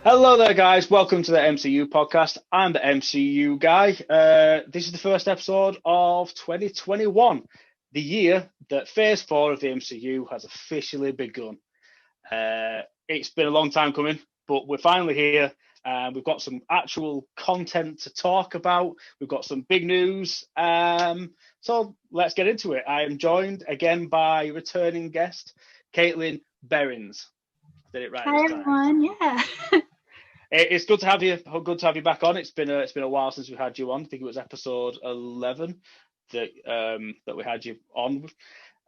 Hello there, guys. Welcome to the MCU podcast. I'm the MCU guy. This is the first episode of 2021, the year that Phase 4 of the MCU has officially begun. It's been a long time coming, but we're finally here. We've got some actual content to talk about. We've got some big news. So let's get into it. I am joined again by returning guest, Caitlin Behrens. Did it right Hi this time. everyone, yeah. It's good to have you. Good to have you back on. It's been a while since we had you on. I think it was episode 11 that we had you on.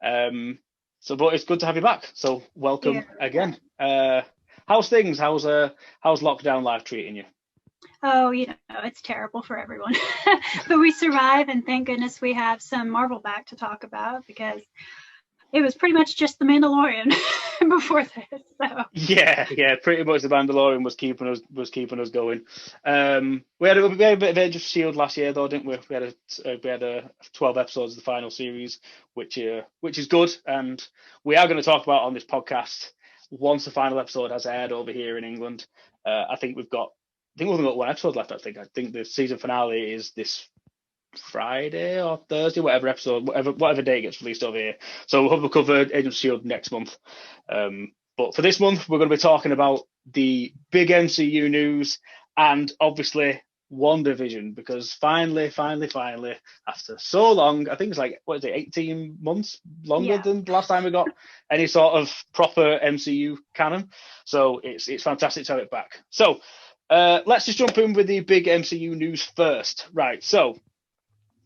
But it's good to have you back. So welcome again. How's things? How's lockdown life treating you? Oh, it's terrible for everyone. But we survive, and thank goodness we have some Marvel back to talk about, because it was pretty much just the Mandalorian before this. So Yeah, pretty much the Mandalorian was keeping us going. We had a bit of Age of Shield last year, though, didn't we? We had a 12 episodes of the final series, which is good, and we are going to talk about on this podcast once the final episode has aired over here in England. I think we've only got one episode left. I think the season finale is this Friday or Thursday, whatever day it gets released over here. So we'll cover Agents of Shield next month. But for this month, we're going to be talking about the big MCU news and obviously WandaVision, because finally, after so long, I think it's 18 months longer than the last time we got any sort of proper MCU canon. So it's fantastic to have it back. So let's just jump in with the big MCU news first. Right, so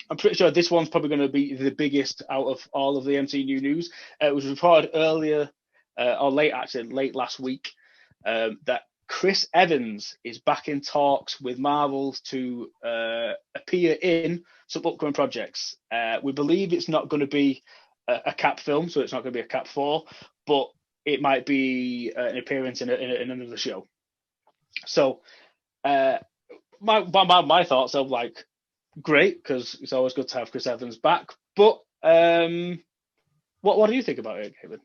I'm pretty sure this one's probably going to be the biggest out of all of the MCU news. It was reported earlier, late last week, that Chris Evans is back in talks with Marvel to appear in some upcoming projects. We believe it's not going to be a Cap film, so it's not going to be a Cap 4, but it might be an appearance in another show. So my thoughts are great, because it's always good to have Chris Evans back. But what do you think about it, Caitlin?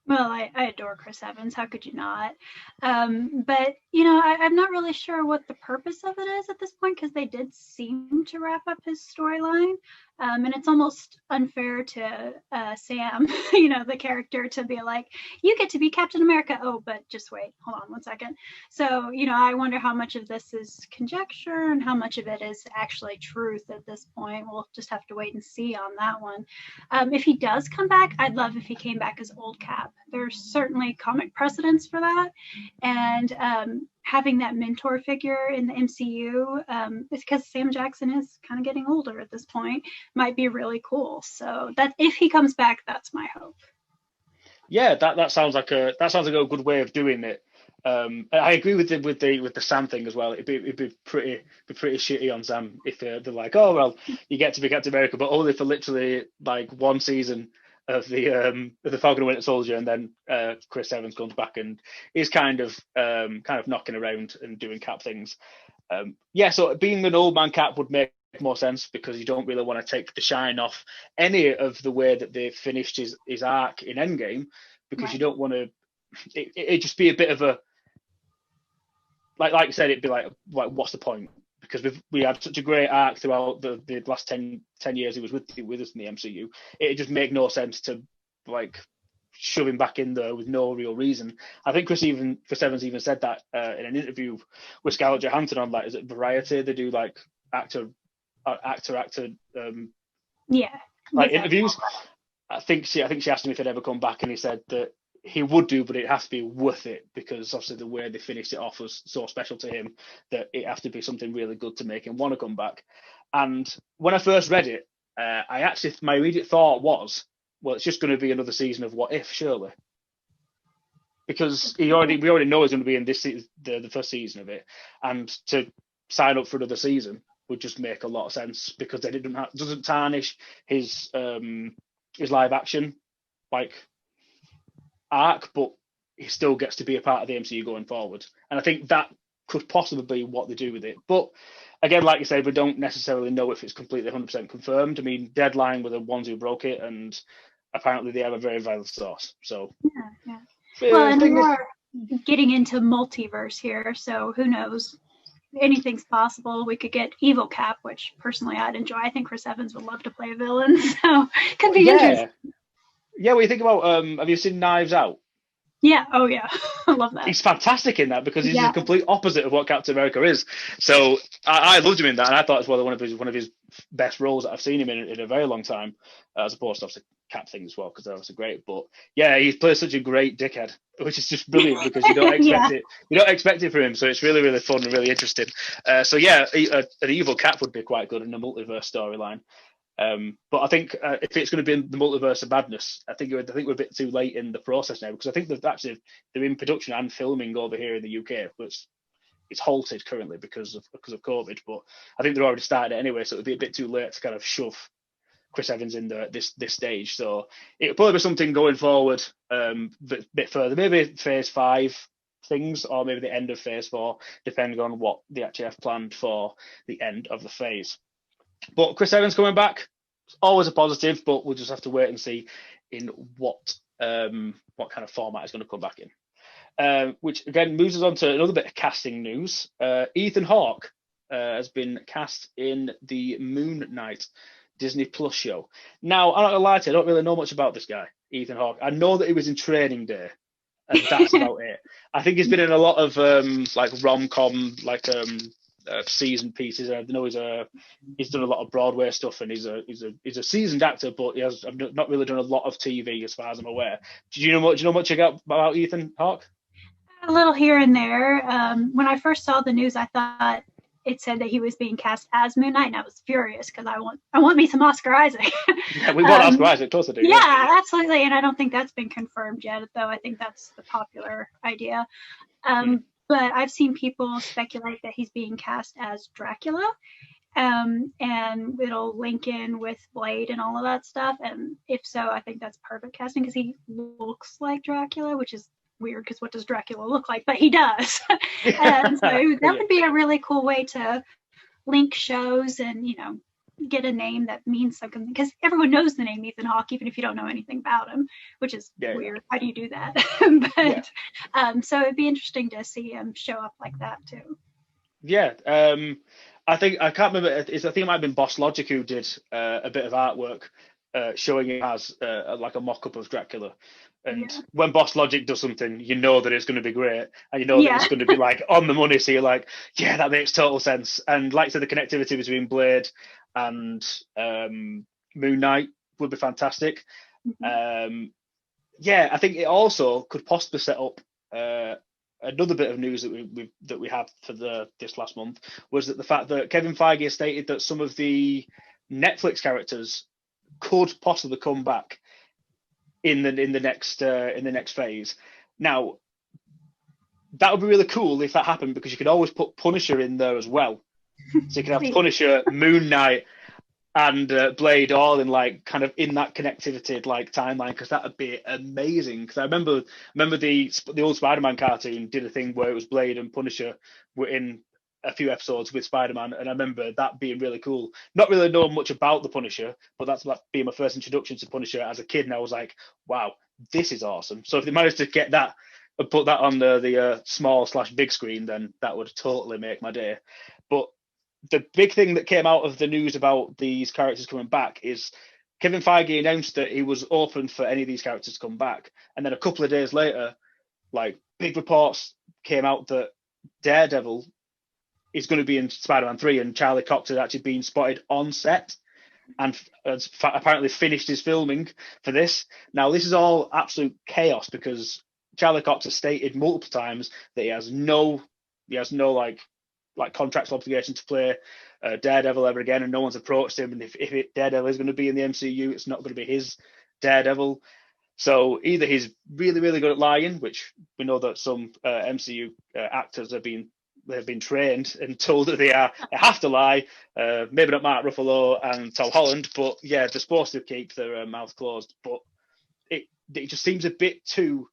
Well, I adore Chris Evans. How could you not? But I'm not really sure what the purpose of it is at this point, because they did seem to wrap up his storyline. And it's almost unfair to Sam, the character, to be like, you get to be Captain America. Oh, but just wait, hold on one second. So, I wonder how much of this is conjecture and how much of it is actually truth at this point. We'll just have to wait and see on that one. If he does come back, I'd love if he came back as old Cap. There's certainly comic precedents for that. And having that mentor figure in the MCU, it's because Sam Jackson is kind of getting older at this point, might be really cool. So that if he comes back, that's my hope. Yeah, that sounds like a good way of doing it. I agree with the Sam thing as well. It'd be pretty shitty on Sam if they're like, oh well, you get to be Captain America, but only for literally one season of the Falcon and Winter Soldier, and then Chris Evans comes back and is kind of knocking around and doing Cap things. So being an old man Cap would make more sense, because you don't really want to take the shine off any of the way that they finished his arc in Endgame, because you don't want to. It'd just be a bit of a like you said. It'd be like what's the point? Because we had such a great arc throughout the last 10 years he was with us in the MCU. It just make no sense to shove him back in there with no real reason. I think Chris Evans even said that in an interview with Scarlett Johansson on is it Variety? They do actor interviews. I think she asked him if he'd ever come back, and he said that he would do, but it has to be worth it, because obviously the way they finished it off was so special to him that it has to be something really good to make him want to come back. And when I first read it, my immediate thought was, well, it's just going to be another season of What If, surely, because we already know he's going to be in this the first season of it, and to sign up for another season would just make a lot of sense, because it doesn't tarnish his live action arc, but he still gets to be a part of the MCU going forward. And I think that could possibly be what they do with it. But again, like you said, we don't necessarily know if it's completely 100% confirmed. I mean, Deadline were the ones who broke it, and apparently they have a very valid source. So yeah. Well, and getting into multiverse here, so who knows? Anything's possible. We could get Evil Cap, which personally I'd enjoy. I think Chris Evans would love to play a villain, so it could be interesting. Yeah, yeah. When you think about, have you seen Knives Out? Yeah. Oh yeah. I love that. He's fantastic in that because he's the Yeah. complete opposite of what Captain America is. So I loved him in that, and I thought it's one of his best roles that I've seen him in a very long time, as opposed to obviously Cap thing as well, because they're obviously great. But yeah, he plays such a great dickhead, which is just brilliant because you don't expect Yeah. it. You don't expect it from him, so it's really really fun and really interesting. So yeah, an evil Cap would be quite good in a multiverse storyline. But I think if it's going to be in the multiverse of madness, I think we're a bit too late in the process now, because I think they're in production and filming over here in the UK, but it's halted currently because of COVID. But I think they're already started it anyway, so it would be a bit too late to kind of shove Chris Evans in this stage. So it'll probably be something going forward, a bit further, maybe Phase 5 things, or maybe the end of Phase 4, depending on what they actually have planned for the end of the phase. But Chris Evans coming back, always a positive, but we'll just have to wait and see in what kind of format is going to come back in. Which again moves us on to another bit of casting news. Ethan Hawke has been cast in the Moon Knight Disney Plus show. Now, I'm not gonna lie to you, I don't really know much about this guy, Ethan Hawke. I know that he was in Training Day, and that's about it. I think he's been in a lot of like rom-com, like season pieces. I know he's done a lot of Broadway stuff, and he's a seasoned actor, but he has not really done a lot of TV as far as I'm aware. Do you know much about Ethan Hawke? A little here and there. When I first saw the news, I thought it said that he was being cast as Moon Knight, and I was furious because I want me some Oscar Isaac. Yeah, we want Oscar Isaac, of course I do. Yeah, absolutely, and I don't think that's been confirmed yet, though. I think that's the popular idea. But I've seen people speculate that he's being cast as Dracula, and it'll link in with Blade and all of that stuff. And if so, I think that's perfect casting because he looks like Dracula, which is weird because what does Dracula look like? But he does. And so that would be a really cool way to link shows and, get a name that means something, because everyone knows the name Ethan Hawke, even if you don't know anything about him, which is weird. How do you do that? But so it'd be interesting to see him show up like that too. Yeah. I can't remember. I think it might have been Boss Logic who did a bit of artwork showing it as like a mock-up of Dracula. And when Boss Logic does something, you know that it's going to be great, and you know that it's going to be like on the money. So you're like, yeah, that makes total sense. And like I said, the connectivity between Blade and Moon Knight would be fantastic. Yeah, I think it also could possibly set up another bit of news that we had for this last month, was that the fact that Kevin Feige has stated that some of the Netflix characters could possibly come back in the next phase. Now, that would be really cool if that happened, because you could always put Punisher in there as well. So you can have Punisher, Moon Knight, and Blade all in like kind of in that connectivity like timeline, because that would be amazing. Because I remember the old Spider-Man cartoon did a thing where it was Blade and Punisher were in a few episodes with Spider-Man, and I remember that being really cool. Not really knowing much about the Punisher, but that's like being my first introduction to Punisher as a kid, and I was like, wow, this is awesome. So if they managed to get that and put that on the small/big screen, then that would totally make my day. But the big thing that came out of the news about these characters coming back is Kevin Feige announced that he was open for any of these characters to come back, and then a couple of days later, like, big reports came out that Daredevil is going to be in Spider-Man 3, and Charlie Cox had actually been spotted on set and has apparently finished his filming for this. Now, this is all absolute chaos because Charlie Cox has stated multiple times that he has no like contractual obligation to play Daredevil ever again, and no one's approached him. And if Daredevil is going to be in the MCU, it's not going to be his Daredevil. So either he's really, really good at lying, which we know that some MCU actors have been trained and told that they have to lie. Maybe not Mark Ruffalo and Tom Holland, but yeah, they're supposed to keep their mouth closed. But it just seems a bit too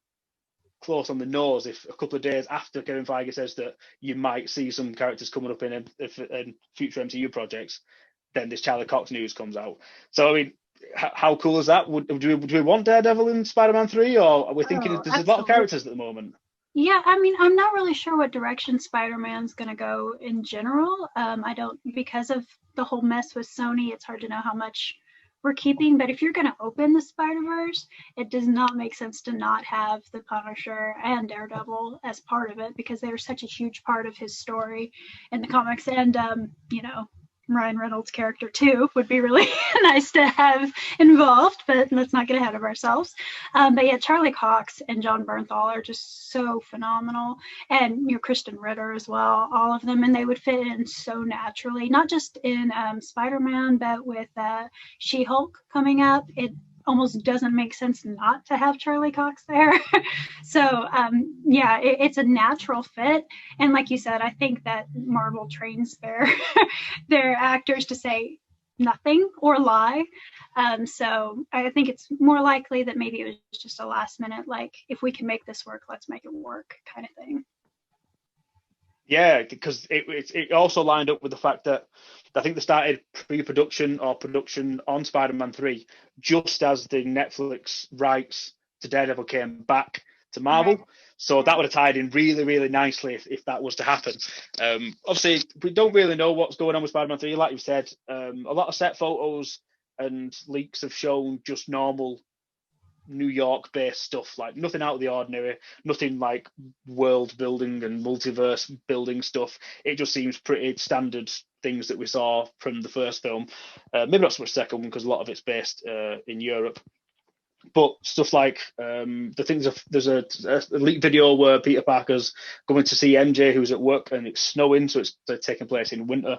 close on the nose if a couple of days after Kevin Feige says that you might see some characters coming up in future MCU projects, then this Charlie Cox news comes out. So I mean, how cool is that? Do we want Daredevil in Spider-Man 3, or are we thinking there's a lot of characters at the moment? Yeah, I mean, I'm not really sure what direction Spider-Man's going to go in general. I don't, because of the whole mess with Sony, it's hard to know how much we're keeping. But if you're going to open the Spider-Verse, it does not make sense to not have the Punisher and Daredevil as part of it because they're such a huge part of his story in the comics. And, Ryan Reynolds' character too would be really nice to have involved, but let's not get ahead of ourselves. But yeah, Charlie Cox and John Bernthal are just so phenomenal, and Kristen Ritter as well, all of them, and they would fit in so naturally, not just in Spider-Man, but with She-Hulk coming up. It almost doesn't make sense not to have Charlie Cox there. So yeah, it's a natural fit, and like you said, I think that Marvel trains their actors to say nothing or lie. So I think it's more likely that maybe it was just a last minute, like, if we can make this work, let's make it work kind of thing. Yeah, because it also lined up with the fact that I think they started pre-production or production on Spider-Man 3 just as the Netflix rights to Daredevil came back to Marvel. Right. So that would have tied in really, really nicely if that was to happen. Obviously, we don't really know what's going on with Spider-Man 3. Like you said, a lot of set photos and leaks have shown just normal New York based stuff, like nothing out of the ordinary, nothing like world building and multiverse building stuff. It just seems pretty standard things that we saw from the first film. Maybe not so much second one because a lot of it's based in Europe. But stuff like the things there's a leaked video where Peter Parker's going to see MJ who's at work and it's snowing, so it's taking place in winter.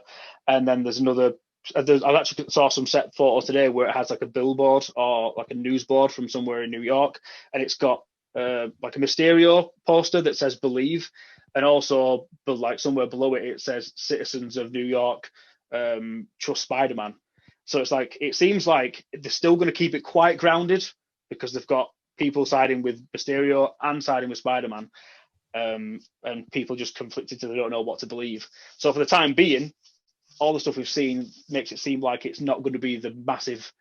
And then there's another I actually saw some set photos today where it has like a billboard or like a news board from somewhere in New York, and it's got like a Mysterio poster that says "Believe," and also, but like somewhere below it, it says "Citizens of New York, trust Spider-Man." So it's like it seems like they're still going to keep it quite grounded because they've got people siding with Mysterio and siding with Spider-Man, and people just conflicted so they don't know what to believe. So for the time being, all the stuff we've seen makes it seem like it's not going to be the massive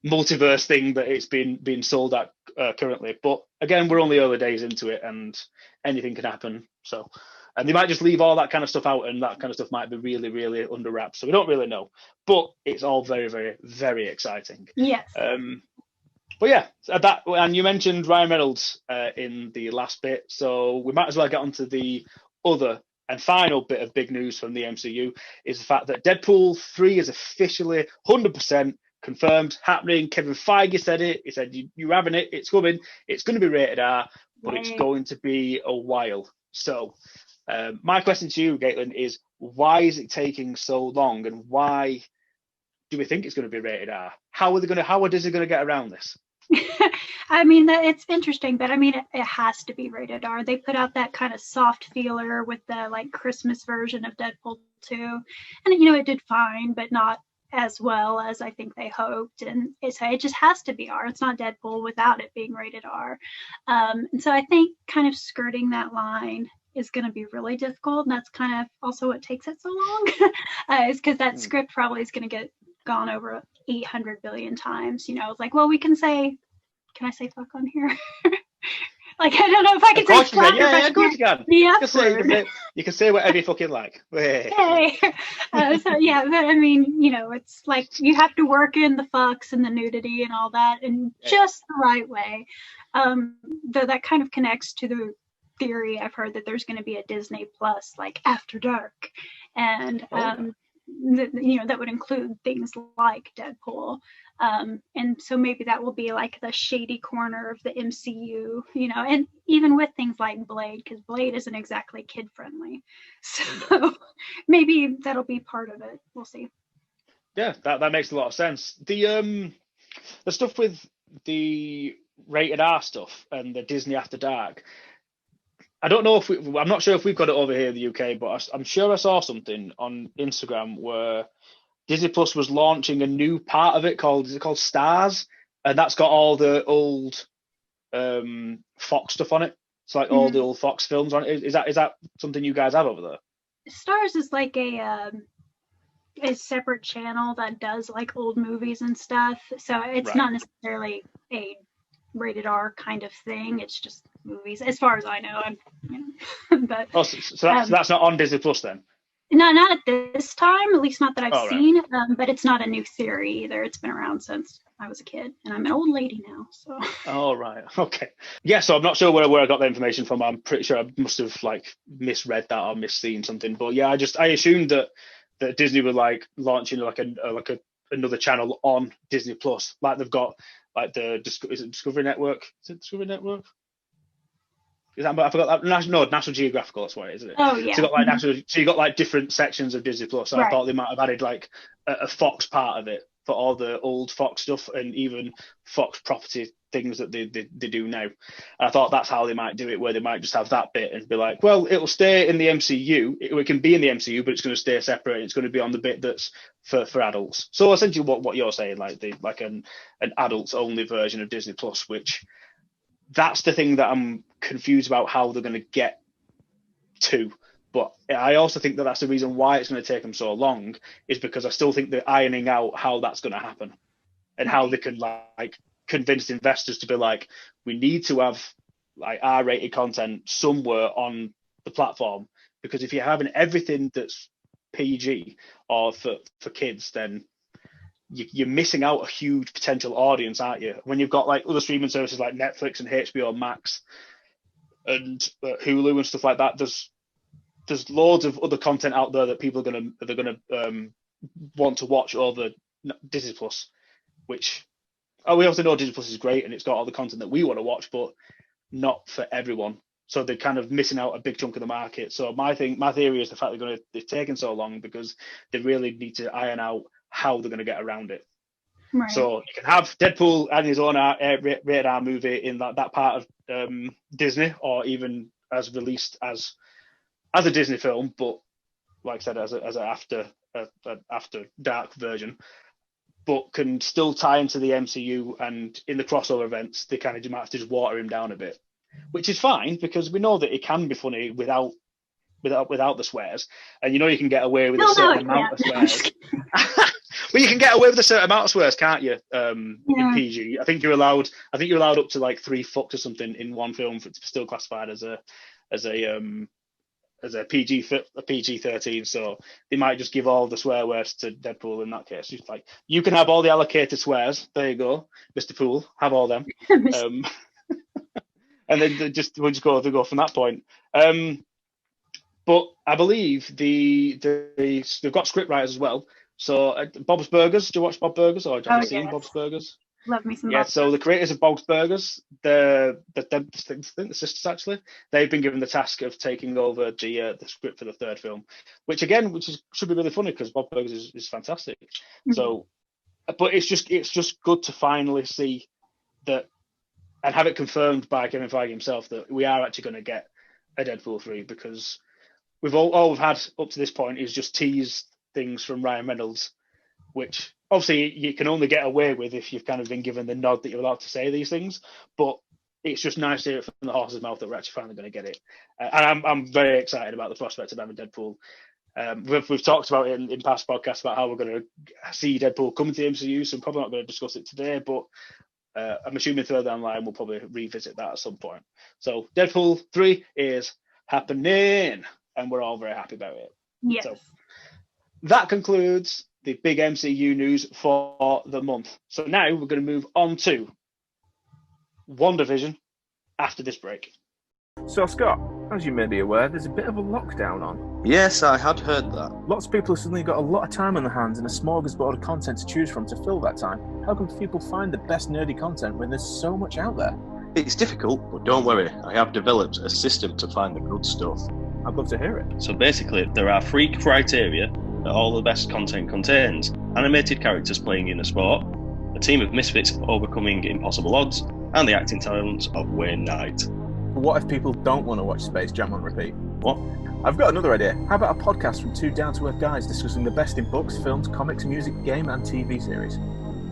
multiverse thing that it's been sold at currently. But again, we're only early days into it, and anything can happen. So, and they might just leave all that kind of stuff out, and that kind of stuff might be really, really under wraps. So we don't really know. But it's all very, very, very exciting. Yes. But yeah, that, and you mentioned Ryan Reynolds in the last bit, so we might as well get onto the other and final bit of big news from the MCU is the fact that Deadpool 3 is officially 100% confirmed happening. Kevin Feige said it. He said, you're having it. It's coming. It's going to be rated R, but it's going to be a while. So my question to you, Caitlin, is why is it taking so long, and why do we think it's going to be rated R? How are Disney going to get around this? I mean, it's interesting, but I mean, it has to be rated R. They put out that kind of soft feeler with the like Christmas version of Deadpool 2, and it did fine, but not as well as I think they hoped. And it just has to be R. It's not Deadpool without it being rated R. And so I think kind of skirting that line is going to be really difficult, and that's kind of also what takes it so long. Is because that script probably is going to get gone over 800 billion times. It's like, well, can I say fuck on here? Like, I don't know if I can say fuck. Yeah, of course you can. You can say whatever you fucking like. Hey. So yeah, but I mean, it's like you have to work in the fucks and the nudity and all that in just the right way. Though that kind of connects to the theory I've heard that there's going to be a Disney Plus like After Dark, and that would include things like Deadpool. And so maybe that will be like the shady corner of the MCU, and even with things like Blade, because Blade isn't exactly kid friendly. So maybe that'll be part of it. We'll see. Yeah, that makes a lot of sense. The stuff with the rated R stuff and the Disney After Dark, I don't know I'm not sure if we've got it over here in the UK, but I'm sure I saw something on Instagram where Disney Plus was launching a new part of it called Stars, and that's got all the old Fox stuff on it. It's like all the old Fox films on it. Is that something you guys have over there? Stars is like a separate channel that does like old movies and stuff. So it's not necessarily a rated R kind of thing. It's just movies, as far as I know. But so that's not on Disney Plus then? not at this time, at least not that I've seen. Right. But it's not a new theory either. It's been around since I was a kid, and I'm an old lady now. So. Oh, right. Okay. Yeah, so I'm not sure where I got the information from. I'm pretty sure I must have like misread that or misseen something. But yeah, I assumed that Disney were like launching like another channel on Disney Plus, like they've got like is it Discovery Network? Is it Discovery Network? Is that, I forgot that. No, National Geographical. That's what it is, isn't it? Oh yeah. So you got like so you got like different sections of Disney Plus. So I thought they might have added like a Fox part of it for all the old Fox stuff and even Fox property things that they do now. And I thought that's how they might do it, where they might just have that bit and be like, well, it'll stay in the MCU. It can be in the MCU, but it's going to stay separate. It's going to be on the bit that's for adults. So essentially, what you're saying, like an adults only version of Disney Plus, which. That's the thing that I'm confused about how they're going to get to. But I also think that that's the reason why it's going to take them so long, is because I still think they're ironing out how that's going to happen and how they can like convince investors to be like, we need to have like R-rated content somewhere on the platform, because if you're having everything that's PG or for kids, then you're missing out a huge potential audience, aren't you? When you've got like other streaming services like Netflix and HBO Max and Hulu and stuff like that, there's loads of other content out there that people are gonna want to watch over Disney Plus, which we also know Disney Plus is great and it's got all the content that we want to watch, but not for everyone. So they're kind of missing out a big chunk of the market. So my theory is the fact they're taking so long because they really need to iron out how they're going to get around it. Right. So you can have Deadpool and his own rated R movie in that part of Disney, or even as released as a Disney film, but like I said, as an after dark version, but can still tie into the MCU. And in the crossover events, they kind of might have to just water him down a bit, which is fine because we know that it can be funny without the swears, and you can get away with a certain amount of swears. Well, you can get away with a certain amount of swears, can't you? In PG, I think you're allowed up to like 3 fucks or something in one film for it to be still classified as a PG-13. So they might just give all the swear words to Deadpool in that case. Just like, you can have all the allocated swears. There you go, Mr. Poole, have all them. And then we'll just go from that point. But I believe they've got script writers as well. So Bob's Burgers, do you watch Bob Burgers, or have you seen Bob's Burgers? Love me some. Yeah, so the creators of Bob's Burgers, the sisters actually, they've been given the task of taking over the script for the 3rd film, which should be really funny because Bob Burgers is fantastic. Mm-hmm. So, but it's just good to finally see that and have it confirmed by Kevin Feige himself that we are actually going to get a Deadpool 3, because all we've had up to this point is just teased things from Ryan Reynolds, which obviously you can only get away with if you've kind of been given the nod that you're allowed to say these things. But it's just nice to hear it from the horse's mouth that we're actually finally going to get it. And I'm very excited about the prospect of having Deadpool. We've talked about it in past podcasts about how we're going to see Deadpool come to the MCU, so I'm probably not going to discuss it today, but I'm assuming further down the line we'll probably revisit that at some point. So Deadpool 3 is happening, and we're all very happy about it. Yes. So that concludes the big MCU news for the month. So now we're going to move on to WandaVision after this break. So Scott, as you may be aware, there's a bit of a lockdown on. Yes, I had heard that. Lots of people have suddenly got a lot of time on their hands and a smorgasbord of content to choose from to fill that time. How can people find the best nerdy content when there's so much out there? It's difficult, but don't worry, I have developed a system to find the good stuff. I'd love to hear it. So basically, there are 3 criteria that all the best content contains: animated characters playing in a sport, a team of misfits overcoming impossible odds, and the acting talents of Wayne Knight. What if people don't want to watch Space Jam on repeat? What? I've got another idea. How about a podcast from 2 down-to-earth guys discussing the best in books, films, comics, music, game and TV series?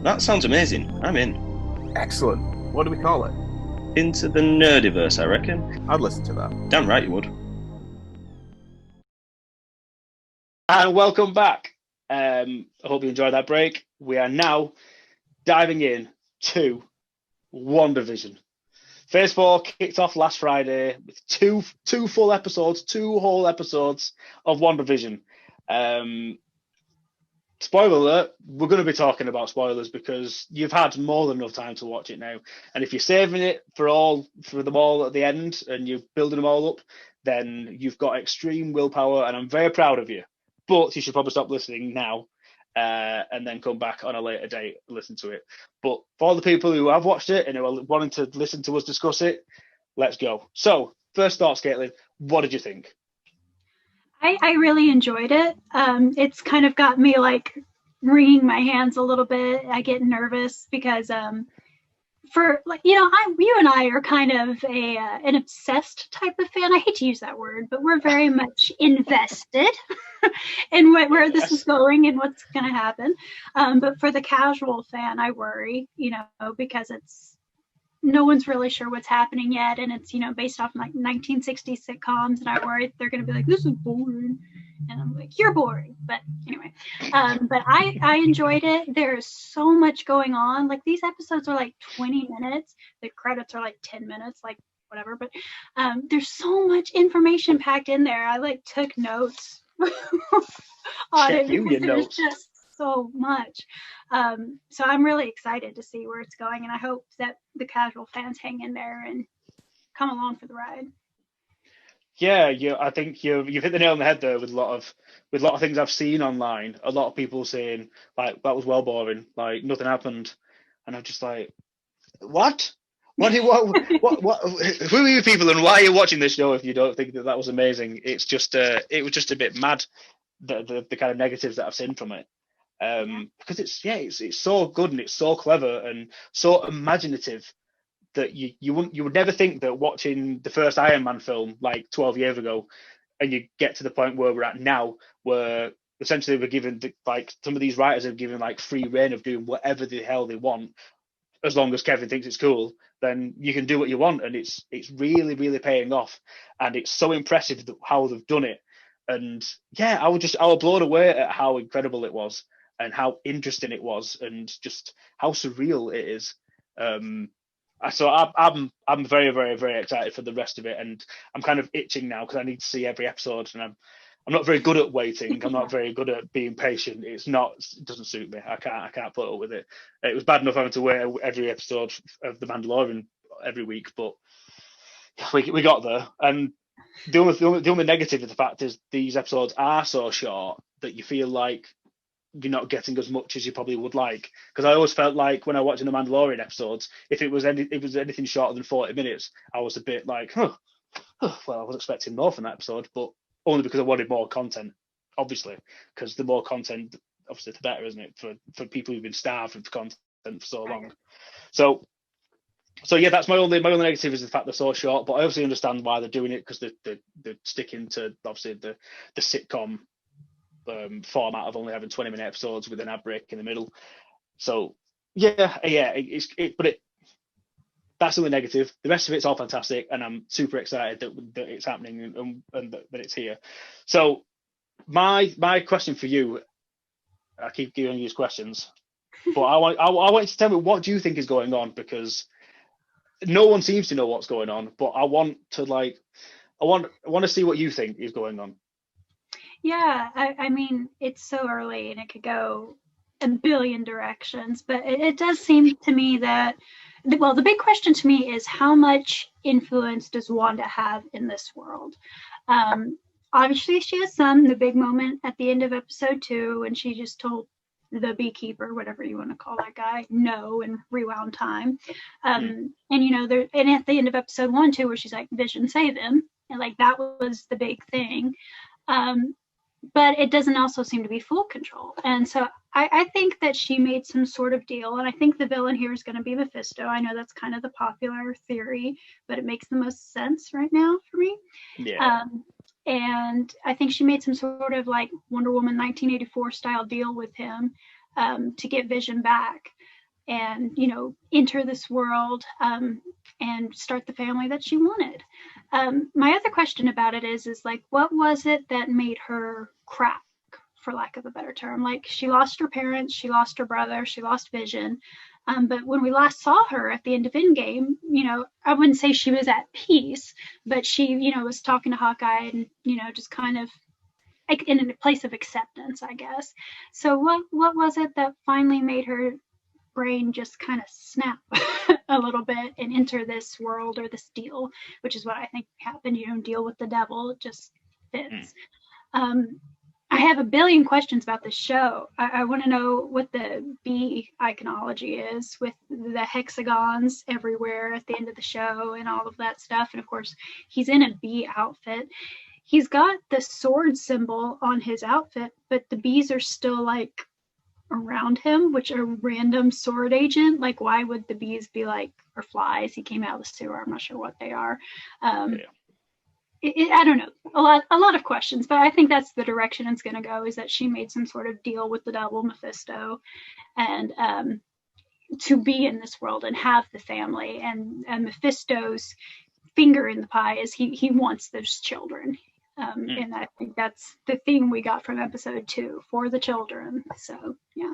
That sounds amazing. I'm in. Excellent. What do we call it? Into the Nerdiverse, I reckon. I'd listen to that. Damn right you would. And welcome back. I hope you enjoyed that break. We are now diving in to WandaVision. Phase 4 kicked off last Friday with two whole episodes of WandaVision. Spoiler alert, we're going to be talking about spoilers because you've had more than enough time to watch it now. And if you're saving it for them all at the end and you're building them all up, then you've got extreme willpower, and I'm very proud of you. But you should probably stop listening now and then come back on a later date and listen to it. But for all the people who have watched it and who are wanting to listen to us discuss it, let's go. So, first thoughts, Caitlin, what did you think? I really enjoyed it. It's kind of got me like wringing my hands a little bit. I get nervous because you and I are kind of an obsessed type of fan. I hate to use that word, but we're very much invested in where this is going and what's going to happen. But for the casual fan, I worry, because no one's really sure what's happening yet, and it's based off like 1960s sitcoms, and I worry they're going to be like, this is boring, and I'm like, you're boring. But anyway, but I enjoyed it. There's so much going on. Like, these episodes are like 20 minutes. The credits are like 10 minutes, like whatever. But there's so much information packed in there. I like took notes on it because there's just so much. So I'm really excited to see where it's going, and I hope that the casual fans hang in there and come along for the ride. Yeah, I think you've hit the nail on the head there with a lot of things I've seen online. A lot of people saying like that was well boring, like nothing happened, and I'm just like, what? What? Who are you people, and why are you watching this show if you don't think that was amazing? It's just it was just a bit mad, the kind of negatives that I've seen from it. Because it's so good and it's so clever and so imaginative that you would never think that watching the first Iron Man film like 12 years ago, and you get to the point where we're at now, where essentially we're given like some of these writers are given like free reign of doing whatever the hell they want, as long as Kevin thinks it's cool, then you can do what you want, and it's really, really paying off, and it's so impressive how they've done it. And yeah, I was blown away at how incredible it was, and how interesting it was, and just how surreal it is. So I'm very, very, very excited for the rest of it, and I'm kind of itching now because I need to see every episode, and I'm not very good at waiting. I'm not very good at being patient. It doesn't suit me. I can't put up with it. It was bad enough having to wait every episode of The Mandalorian every week, but we got there. And the only negative of the fact is these episodes are so short that you feel like you're not getting as much as you probably would like. Because I always felt like when I watched the Mandalorian episodes, if it was anything shorter than 40 minutes, I was a bit like, well, I was expecting more from that episode, but only because I wanted more content, obviously. Because the more content, obviously, the better, isn't it? For people who've been starved of content for so long. So yeah, that's my only negative is the fact they're so short. But I obviously understand why they're doing it, because they're sticking to obviously the sitcom format of only having 20-minute episodes with an ad break in the middle. So yeah, that's the only negative. The rest of it's all fantastic, and I'm super excited that it's happening and that it's here. So my question for you, I keep giving you these questions, but I want you to tell me, what do you think is going on? Because no one seems to know what's going on, but I want to see what you think is going on. Yeah, I mean, it's so early and it could go a billion directions, but it does seem to me that, well, the big question to me is, how much influence does Wanda have in this world? Obviously, she has some. The big moment at the end of episode 2, when she just told the beekeeper, whatever you want to call that guy, no, and rewound time. And and at the end of episode 1 too, where she's like, Vision, save him, and like that was the big thing. But it doesn't also seem to be full control. And so I think that she made some sort of deal. And I think the villain here is going to be Mephisto. I know that's kind of the popular theory, but it makes the most sense right now for me. Yeah. And I think she made some sort of like Wonder Woman 1984 style deal with him to get Vision back and, enter this world and start the family that she wanted. My other question about it is like, what was it that made her crack for lack of a better term. Like, she lost her parents, she lost her brother, she lost Vision. But when we last saw her at the end of Endgame, I wouldn't say she was at peace, but she, was talking to Hawkeye and, just kind of like in a place of acceptance, I guess. So what was it that finally made her brain just kind of snap a little bit and enter this world or this deal, which is what I think happened, deal with the devil. It just fits. I have a billion questions about this show. I want to know what the bee iconology is with the hexagons everywhere at the end of the show and all of that stuff. And of course, he's in a bee outfit. He's got the sword symbol on his outfit, but the bees are still like around him, which are random sword agent. Like, why would the bees be like, or flies? He came out of the sewer. I'm not sure what they are. I don't know, a lot of questions, but I think that's the direction it's going to go, is that she made some sort of deal with the devil, Mephisto, and to be in this world and have the family. And Mephisto's finger in the pie is he wants those children. And I think that's the theme we got from episode 2, for the children. So, yeah.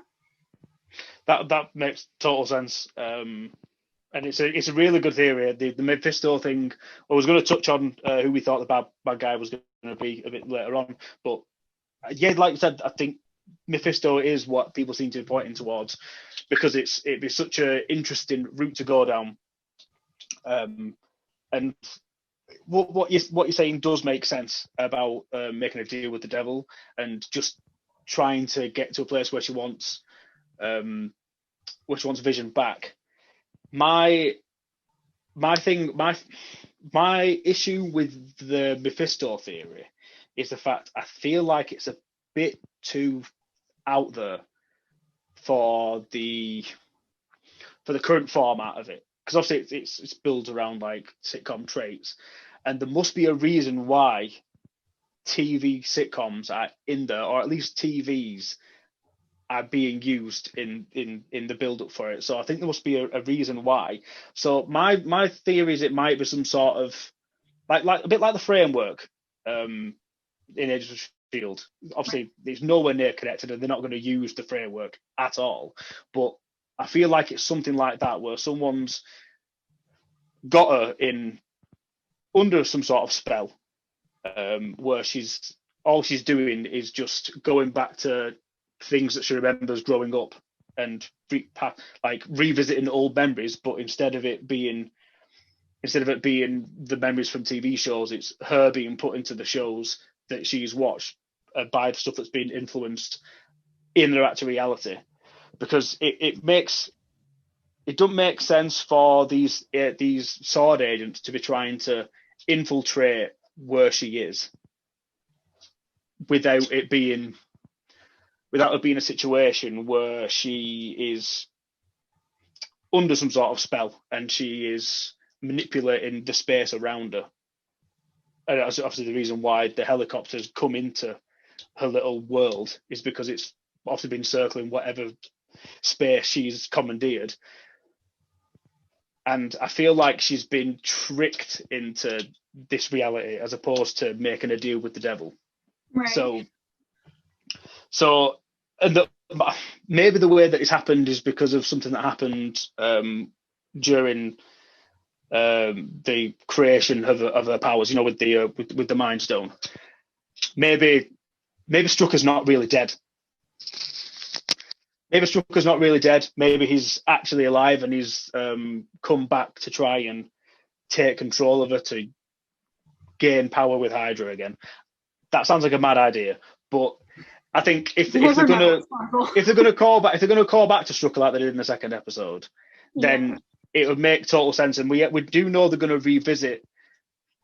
That makes total sense. And it's a really good theory. The Mephisto thing, I was going to touch on who we thought the bad guy was going to be a bit later on. But yeah, like I said, I think Mephisto is what people seem to be pointing towards, because it'd be such an interesting route to go down. And what you're saying does make sense about making a deal with the devil and just trying to get to a place where she wants Vision back. My issue with the Mephisto theory is the fact I feel like it's a bit too out there for the current format of it, because obviously it's built around like sitcom traits, and there must be a reason why TV sitcoms are in there, or at least TVs are being used in the build up for it. So I think there must be a reason why. So my theory is it might be some sort of like a bit like the framework in Agents of Shield. Obviously, it's nowhere near connected, and they're not going to use the framework at all. But I feel like it's something like that, where someone's got her in under some sort of spell, where all she's doing is just going back to things that she remembers growing up and revisiting old memories, but instead of it being the memories from TV shows, it's her being put into the shows that she's watched by the stuff that's been influenced in their actual reality. Because it doesn't make sense for these sword agents to be trying to infiltrate where she is without it being a situation where she is under some sort of spell and she is manipulating the space around her. And that's obviously the reason why the helicopters come into her little world, is because it's obviously been circling whatever space she's commandeered. And I feel like she's been tricked into this reality as opposed to making a deal with the devil. Right. So maybe the way that it's happened is because of something that happened during the creation of her powers, with the Mind Stone. Maybe Strucker's not really dead. Maybe he's actually alive and he's come back to try and take control of her to gain power with Hydra again. That sounds like a mad idea, but I think if they're gonna call back to Strucker like they did in the second episode, then it would make total sense. And we do know they're going to revisit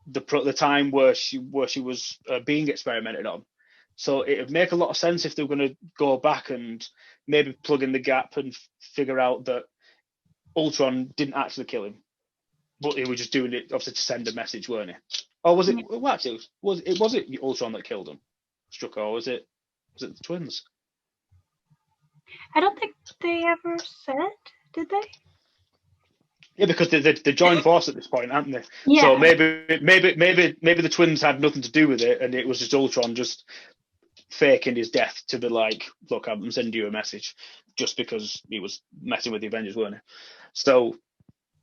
the time where she was being experimented on. So it would make a lot of sense if they were going to go back and maybe plug in the gap and figure out that Ultron didn't actually kill him, but he was just doing it obviously to send a message, weren't he? Or was it? Well, actually, was it Ultron that killed him, Strucker, or was it the twins? I don't think they ever said, did they? Yeah, because they joined force at this point, aren't they? Yeah. So maybe the twins had nothing to do with it, and it was just Ultron just faking his death to be like, look, I'm sending you a message, just because he was messing with the Avengers, weren't he? So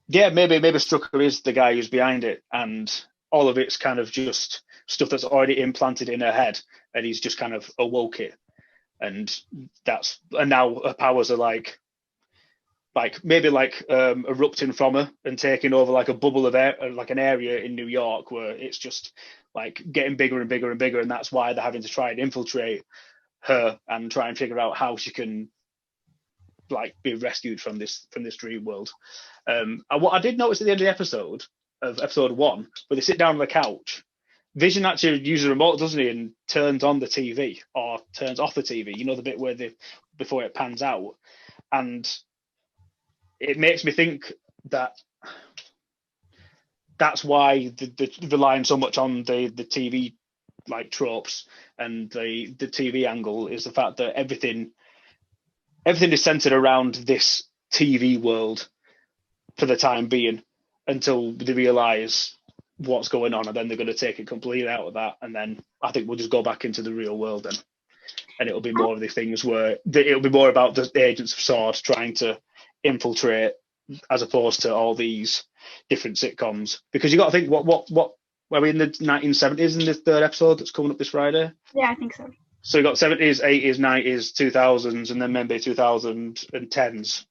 yeah, maybe Strucker is the guy who's behind it, and all of it's kind of just stuff that's already implanted in her head, and he's just kind of awoke it, and now her powers are like erupting from her and taking over like a bubble of air, like an area in New York where it's just like getting bigger and bigger and bigger, and that's why they're having to try and infiltrate her and try and figure out how she can like be rescued from this dream world. And what I did notice at the end of episode 1, where they sit down on the couch, Vision actually uses a remote, doesn't he, and turns on the TV or turns off the TV. You know, the bit where before it pans out, and it makes me think that that's why they're relying so much on the TV like tropes and the TV angle, is the fact that everything is centered around this TV world for the time being, until they realize what's going on, and then they're going to take it completely out of that, and then I think we'll just go back into the real world then, and it'll be more of these things where it'll be more about the agents of S.W.O.R.D. trying to infiltrate, as opposed to all these different sitcoms. Because you got to think, what were we in the 1970s in this third episode that's coming up this Friday? Yeah, I think so. So you got 70s, 80s, 90s, 2000s, and then maybe 2010s.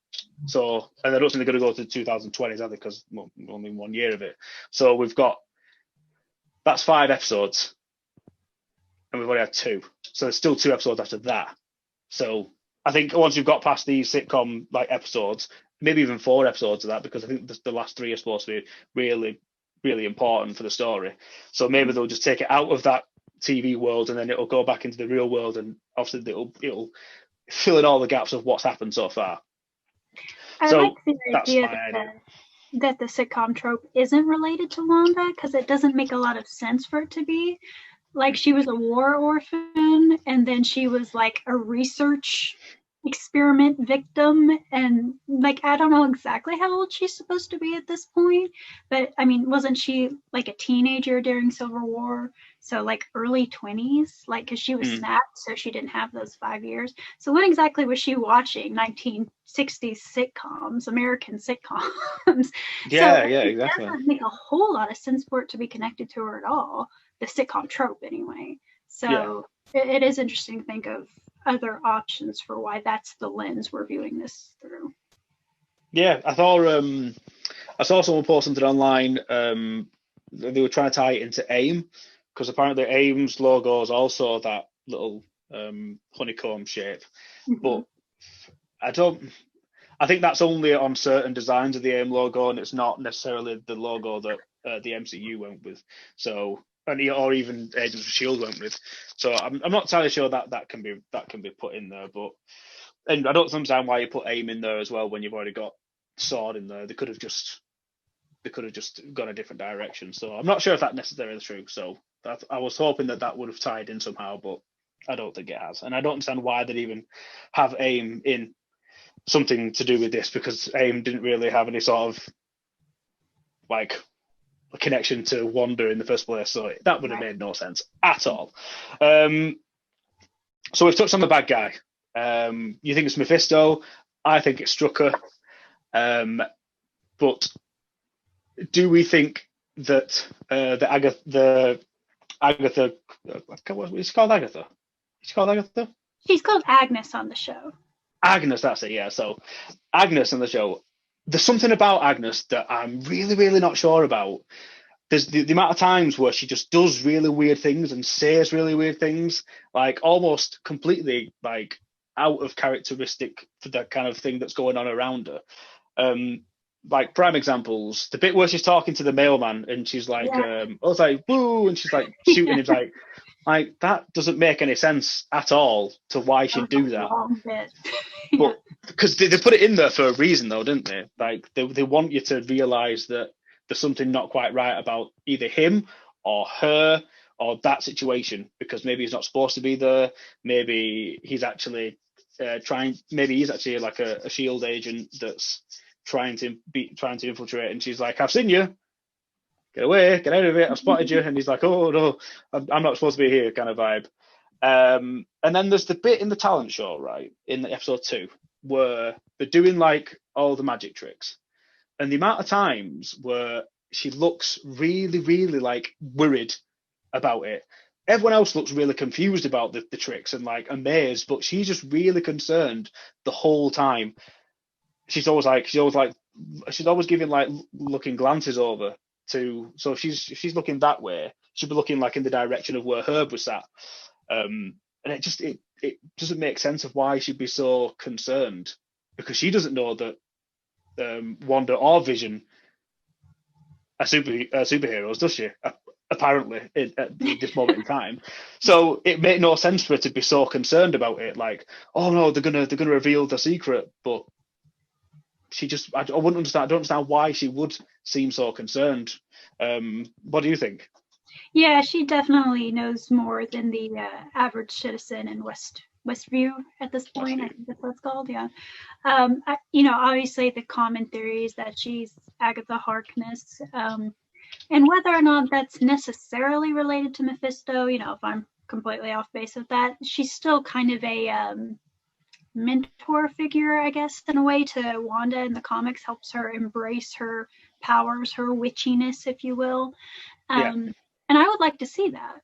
So, and I don't think they're going to go to 2020s, are they? Because only 1 year of it. So that's 5 episodes, and we've only had 2. So there's still 2 episodes after that. So I think once you've got past these sitcom like episodes, maybe even 4 episodes of that, because I think the last 3 are supposed to be really, really important for the story. So maybe they'll just take it out of that TV world, and then it'll go back into the real world, and obviously it'll fill in all the gaps of what's happened so far. I So like the idea that the sitcom trope isn't related to Wanda, because it doesn't make a lot of sense for it to be. Like, she was a war orphan, and then she was like a research experiment victim, and like, I don't know exactly how old she's supposed to be at this point, but I mean, wasn't she like a teenager during Civil War? So like early 20s, like, because she was snapped, so she didn't have those 5 years. So when exactly was she watching 1960s sitcoms, American sitcoms? Yeah, so exactly. It doesn't make a whole lot of sense for it to be connected to her at all, the sitcom trope anyway. So it is interesting to think of other options for why that's the lens we're viewing this through. Yeah, I saw someone post something online. They were trying to tie it into AIM, because apparently AIM's logo is also that little honeycomb shape. But I think that's only on certain designs of the AIM logo, and it's not necessarily the logo that the MCU went with. So, or even Agents of S.H.I.E.L.D. went with. So I'm not entirely sure that can be put in there. But, and I don't understand why you put AIM in there as well when you've already got S.W.O.R.D. in there. They could have just gone a different direction. So I'm not sure if that's necessarily true. So I was hoping that would have tied in somehow, but I don't think it has. And I don't understand why they'd even have AIM in something to do with this, because AIM didn't really have any sort of like a connection to Wanda in the first place. So that would have made no sense at all. So we've touched on the bad guy. You think it's Mephisto? I think it's Strucker. But do we think that Agatha, it's called Agatha? She's called Agatha? She's called Agnes on the show. Agnes, that's it, yeah. So Agnes on the show. There's something about Agnes that I'm really, really not sure about. There's the amount of times where she just does really weird things and says really weird things, like almost completely like out of characteristic for that kind of thing that's going on around her. Like prime examples, the bit where she's talking to the mailman and she's like, it's like, woo, and she's like shooting him, like that doesn't make any sense at all to why she'd do that. But because they put it in there for a reason though, didn't they? Like they want you to realize that there's something not quite right about either him or her or that situation, because maybe he's not supposed to be there. Maybe he's actually maybe he's actually like a S.H.I.E.L.D. agent that's trying to infiltrate, and she's like, I've seen you, get away, get out of it, I've spotted you, and he's like, oh no, I'm not supposed to be here, kind of vibe. And then there's the bit in the talent show, right, in episode 2, where they're doing like all the magic tricks, and the amount of times where she looks really, really like worried about it. Everyone else looks really confused about the tricks and like amazed, but she's just really concerned the whole time. She's always giving like looking glances over to, so if she's looking that way, she'd be looking like in the direction of where Herb was sat. And it doesn't make sense of why she'd be so concerned, because she doesn't know that Wanda or Vision are superheroes, does she? Apparently, at this moment in time. So it made no sense for her to be so concerned about it. Like, oh no, they're gonna reveal the secret, but she just, I wouldn't understand. I don't understand why she would seem so concerned. What do you think? Yeah, she definitely knows more than the average citizen in Westview at this point. I think that's what it's called. Yeah. Obviously the common theory is that she's Agatha Harkness. And whether or not that's necessarily related to Mephisto, if I'm completely off base with that, she's still kind of a mentor figure, I guess, in a way, to Wanda in the comics, helps her embrace her powers, her witchiness, if you will. And I would like to see that,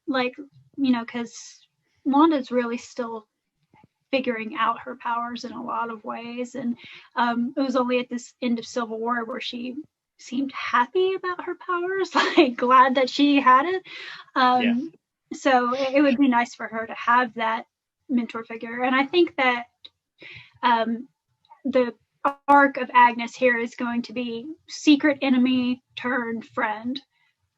because Wanda's really still figuring out her powers in a lot of ways. And it was only at this end of Civil War where she seemed happy about her powers, like glad that she had it. So it would be nice for her to have that mentor figure. And I think that the arc of Agnes here is going to be secret enemy turned friend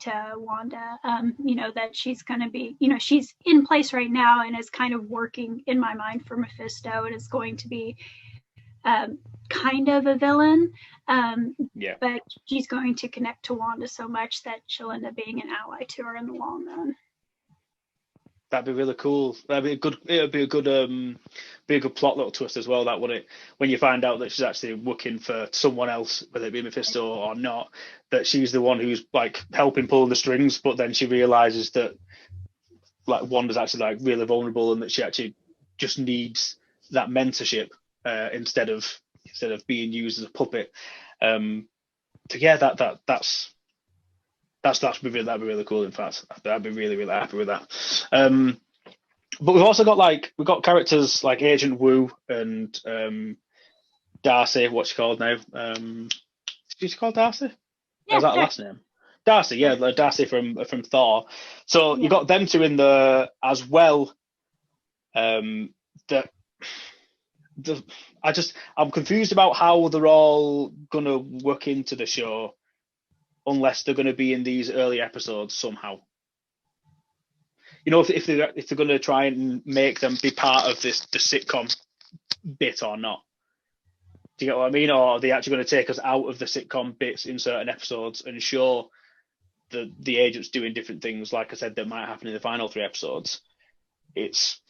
to Wanda. That she's going to be, she's in place right now and is kind of working in my mind for Mephisto, and is going to be kind of a villain. But she's going to connect to Wanda so much that she'll end up being an ally to her in the long run. That'd be really cool. It'd be a good plot little twist as well. That would it, when you find out that she's actually working for someone else, whether it be Mephisto or not, that she's the one who's like helping pull the strings, but then she realizes that like Wanda's actually like really vulnerable, and that she actually just needs that mentorship instead of being used as a puppet. That'd be really cool. In fact, I'd be really, really happy with that. But we've also got characters like Agent Wu and Darcy. What's she called now? Is she called Darcy? Yeah, is that her last name? Darcy. Yeah, Darcy from Thor. So you got them two in there as well. I'm confused about how they're all gonna work into the show, unless they're going to be in these early episodes somehow. If they're going to try and make them be part of the sitcom bit or not. Do you get what I mean? Or are they actually going to take us out of the sitcom bits in certain episodes and show the agents doing different things, like I said, that might happen in the final 3 episodes? It's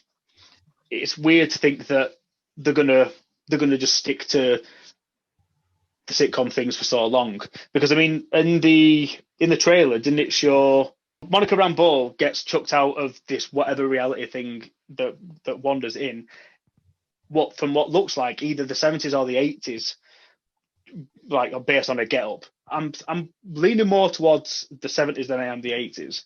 weird to think that they're gonna just stick to the sitcom things for so long, because I mean, in the trailer, didn't it show Monica Rambeau gets chucked out of this whatever reality thing that Wanda's in, from what looks like either the 70s or the 80s, like based on her get up. I'm leaning more towards the 70s than I am the 80s.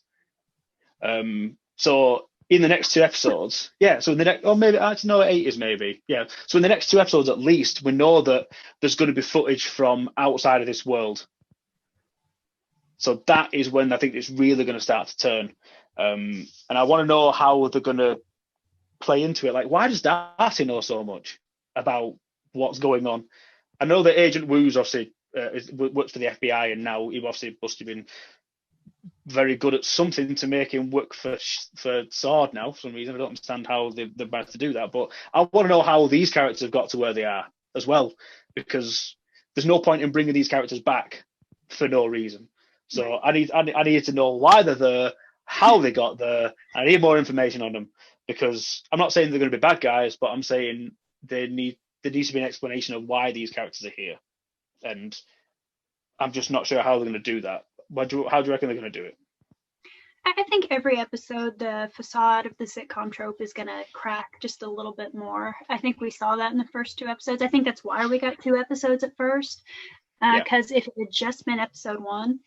So in the next 2 episodes, so in the next, or maybe actually no, 80s maybe, so in the next 2 episodes at least, we know that there's going to be footage from outside of this world. So that is when I think it's really going to start to turn, and I want to know how they're going to play into it. Like, why does Darcy know so much about what's going on? I know that Agent Wu's obviously works for the FBI, and now he obviously must have been very good at something to make him work for Sword now for some reason. I don't understand how they've managed to do that, but I want to know how these characters have got to where they are as well, because there's no point in bringing these characters back for no reason. So I need to know why they're there, how they got there. I need more information on them, because I'm not saying they're going to be bad guys, but I'm saying there needs to be an explanation of why these characters are here, and I'm just not sure how they're going to do that. How do you reckon they're going to do it? I think every episode, the facade of the sitcom trope is going to crack just a little bit more. I think we saw that in the first 2 episodes. I think that's why we got 2 episodes at first, because if it had just been episode 1,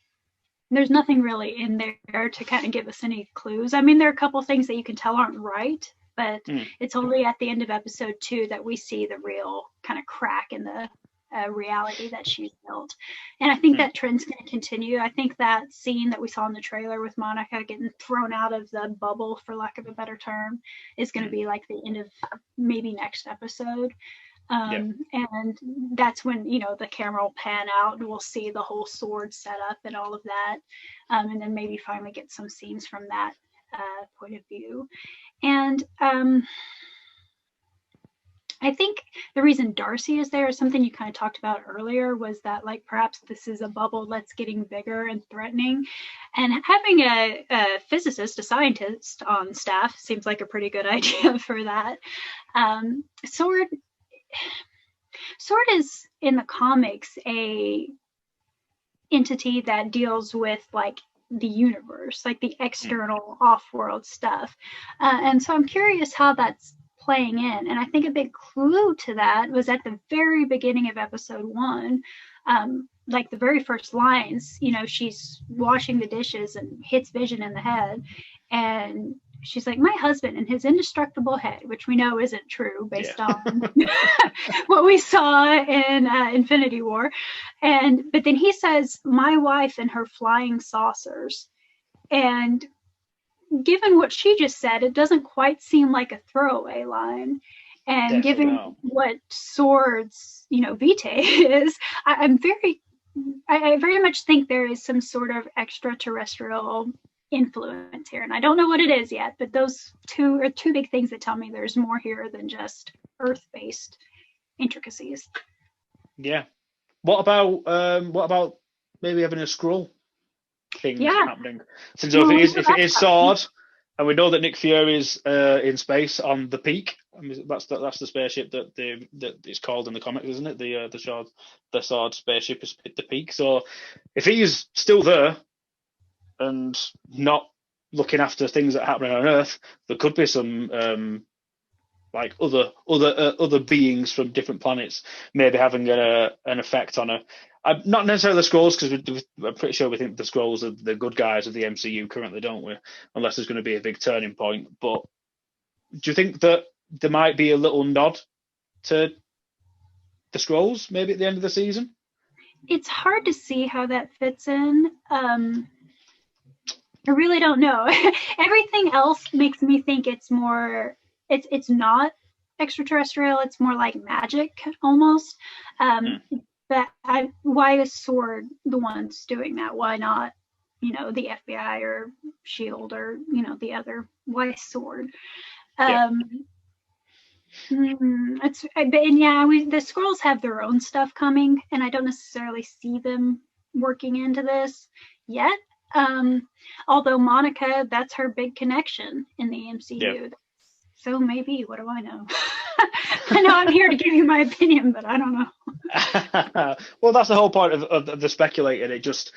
there's nothing really in there to kind of give us any clues. I mean, there are a couple things that you can tell aren't right, but it's only at the end of episode 2 that we see the real kind of crack in the reality that she's built. And I think that trend's going to continue. I think that scene that we saw in the trailer with Monica getting thrown out of the bubble, for lack of a better term, is going to be like the end of maybe next episode. And that's when, you know, the camera will pan out and we'll see the whole sword set up and all of that. And then maybe finally get some scenes from that point of view. And I think the reason Darcy is there is something you kind of talked about earlier, was that like perhaps this is a bubble that's getting bigger and threatening. And having a physicist, a scientist on staff seems like a pretty good idea for that. Sword is in the comics a entity that deals with like the universe, like the external off-world stuff. And so I'm curious how that's playing in. And I think a big clue to that was at the very beginning of episode 1, like the very first lines, you know, she's washing the dishes and hits Vision in the head. And she's like, my husband and his indestructible head, which we know isn't true based on what we saw in Infinity War. But then he says, my wife and her flying saucers. And given what she just said, it doesn't quite seem like a throwaway line. And given what Sword's, you know, vitae is, I very much think there is some sort of extraterrestrial influence here. And I don't know what it is yet, but those two are two big things that tell me there's more here than just Earth-based intricacies. Yeah. What about maybe having a Skrull thing happening? Since if it is Sword, and we know that Nick Fury's in space on the Peak. I mean, that's the spaceship that it's called in the comics, isn't it? The Sword spaceship is the Peak. So if he's still there and not looking after things that are happening on Earth, there could be some like other beings from different planets maybe having an effect on her. Not necessarily the Skrulls, because I'm pretty sure we think the Skrulls are the good guys of the MCU currently, don't we? Unless there's going to be a big turning point. But do you think that there might be a little nod to the Skrulls maybe at the end of the season? It's hard to see how that fits in. I really don't know. Everything else makes me think it's more. It's not extraterrestrial. It's more like magic almost. But why is Sword the ones doing that? Why not, you know, the FBI or SHIELD or, you know, the other? Why Sword? The Skrulls have their own stuff coming, and I don't necessarily see them working into this yet. Although Monica, that's her big connection in the MCU. Yeah. So maybe, what do I know? I know I'm here to give you my opinion, but I don't know. Well, that's the whole point of the speculating. I just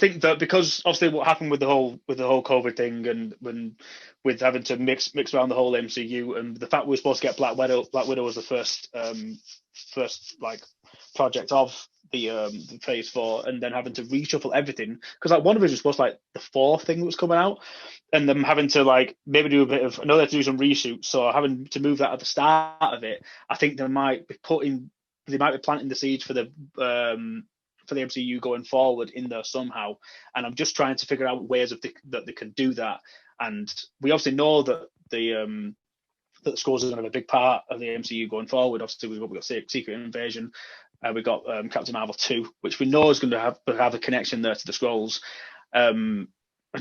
think that because obviously what happened with the whole COVID thing, and with having to mix around the whole MCU, and the fact we were supposed to get Black Widow was the first like project of the phase 4, and then having to reshuffle everything, because like WandaVision was supposed to like the 4th thing that was coming out, and them having to like maybe do a bit of, I know they have to do some reshoots, so having to move that at the start of it, I think they might be planting the seeds for the MCU going forward in there somehow. And I'm just trying to figure out ways that they can do that. And we obviously know that the Skrulls are going to have a big part of the MCU going forward. Obviously, we've got Secret Invasion, we've got Captain Marvel 2, which we know is going to have a connection there to the Skrulls. I'm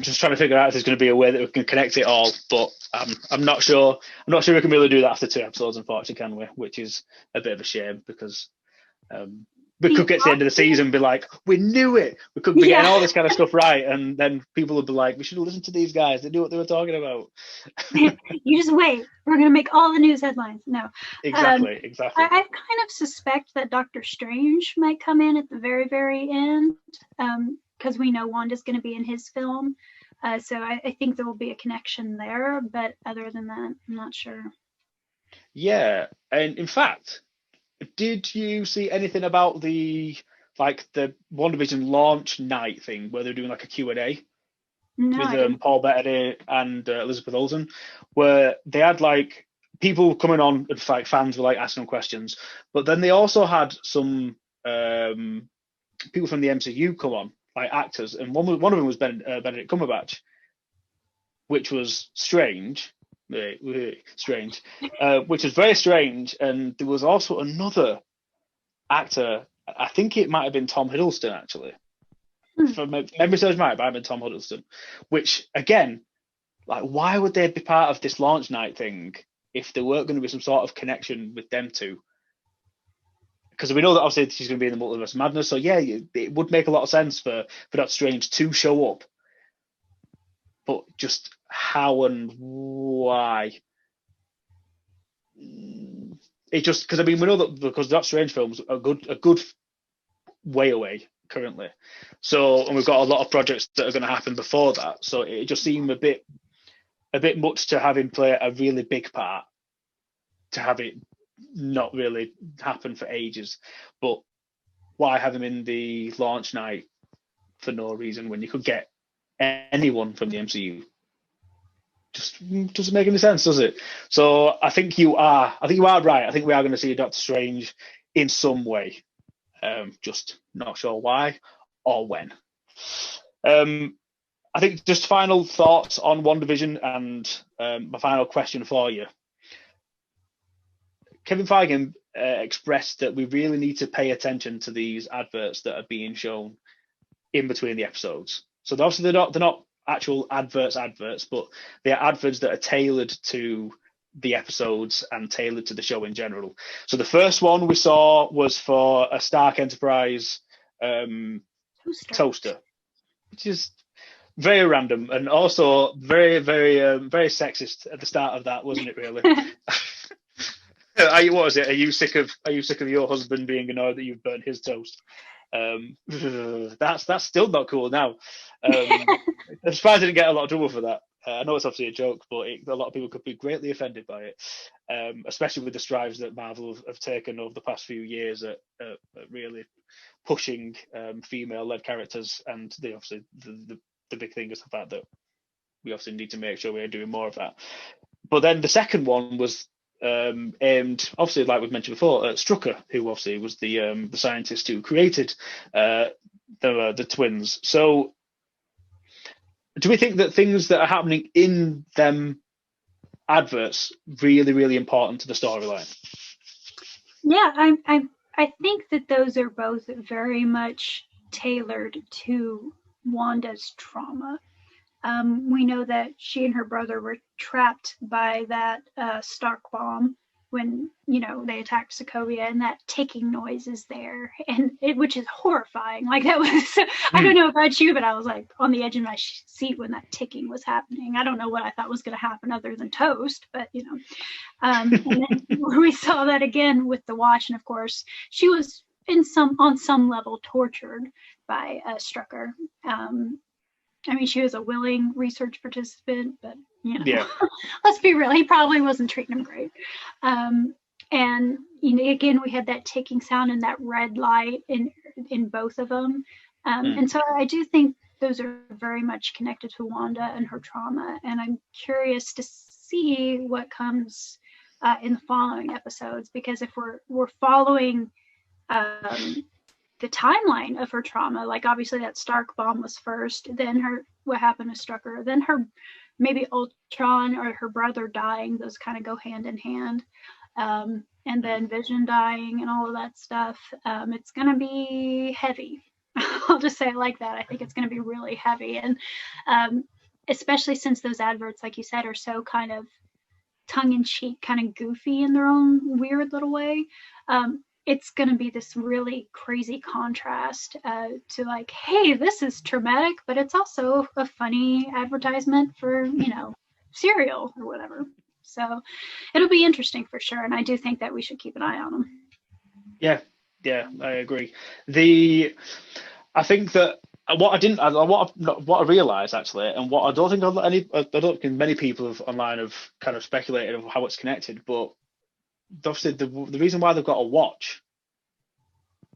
just trying to figure out if there's going to be a way that we can connect it all, but I'm not sure. I'm not sure we can really do that after 2 episodes, unfortunately, can we? Which is a bit of a shame, because we could get to the end of the season and be like, we knew it. We could be getting all this kind of stuff right, and then people would be like, we should have listened to these guys. They knew what they were talking about. You just wait. We're going to make all the news headlines. No. Exactly. I kind of suspect that Doctor Strange might come in at the very, very end, because we know Wanda's going to be in his film. So I think there will be a connection there, but other than that, I'm not sure. Yeah, and in fact, did you see anything about the WandaVision launch night thing where they're doing like a Q&A No, I didn't. with Paul Bettany and Elizabeth Olsen, where they had like people coming on, and like fans were like asking them questions, but then they also had some people from the MCU come on, like actors, and one of them was Benedict Cumberbatch, which was strange. Strange, which was very strange. And there was also another actor. I think it might have been Tom Hiddleston, actually. From memory serves right, it might have been Tom Hiddleston. Which again, like, why would they be part of this launch night thing if there weren't going to be some sort of connection with them two? Because we know that obviously she's going to be in the Multiverse of Madness, so yeah, it would make a lot of sense for Doctor Strange to show up. But just how and why? It just, because I mean, we know that because Doctor Strange films are a good way away currently. So, and we've got a lot of projects that are going to happen before that. So it just seemed a bit much to have him play a really big part, to have it not really happen for ages. But why have him in the launch night for no reason when you could get anyone from the MCU? Just doesn't make any sense, does it? So I think you are right. I think we are going to see Doctor Strange in some way. Just not sure why or when. I think just final thoughts on WandaVision, and my final question for you. Kevin Feige expressed that we really need to pay attention to these adverts that are being shown in between the episodes. So obviously they're not actual adverts, but they are adverts that are tailored to the episodes and tailored to the show in general. So the first one we saw was for a Stark Enterprise toaster, which is very random and also very, very, very sexist at the start of that, wasn't it? Really. What was it? Are you sick of your husband being annoyed that you've burnt his toast? That's still not cool now. I'm surprised I didn't get a lot of trouble for that. I know it's obviously a joke, but a lot of people could be greatly offended by it, especially with the strides that Marvel have taken over the past few years at really pushing female-led characters. And obviously the big thing is the fact that we obviously need to make sure we're doing more of that. But then the second one was aimed, obviously, like we've mentioned before, at Strucker, who obviously was the scientist who created the twins. So do we think that things that are happening in them adverts really, really important to the storyline? Yeah, I think that those are both very much tailored to Wanda's trauma. We know that she and her brother were trapped by that Stark bomb when, they attacked Sokovia, and that ticking noise is there, and which is horrifying. Like, that was, I don't know about you, but I was like on the edge of my seat when that ticking was happening. I don't know what I thought was going to happen other than toast, but and then we saw that again with the Watch, and of course she was on some level tortured by Strucker. I mean, she was a willing research participant, but yeah. Let's be real, he probably wasn't treating him great. And again, we had that ticking sound and that red light in both of them. And so I do think those are very much connected to Wanda and her trauma. And I'm curious to see what comes in the following episodes, because if we're following the timeline of her trauma, like obviously that Stark bomb was first, then what happened to Strucker, then her maybe Ultron or her brother dying, those kind of go hand in hand, and then Vision dying and all of that stuff. It's going to be heavy. I'll just say it like that. I think it's going to be really heavy, and especially since those adverts, like you said, are so kind of tongue-in-cheek, kind of goofy in their own weird little way. It's going to be this really crazy contrast to like, hey, this is traumatic, but it's also a funny advertisement for, cereal or whatever. So it'll be interesting for sure. And I do think that we should keep an eye on them. Yeah, I agree. I think that What I realised actually, and what I don't think many people online have kind of speculated of how it's connected, but obviously the reason why they've got a watch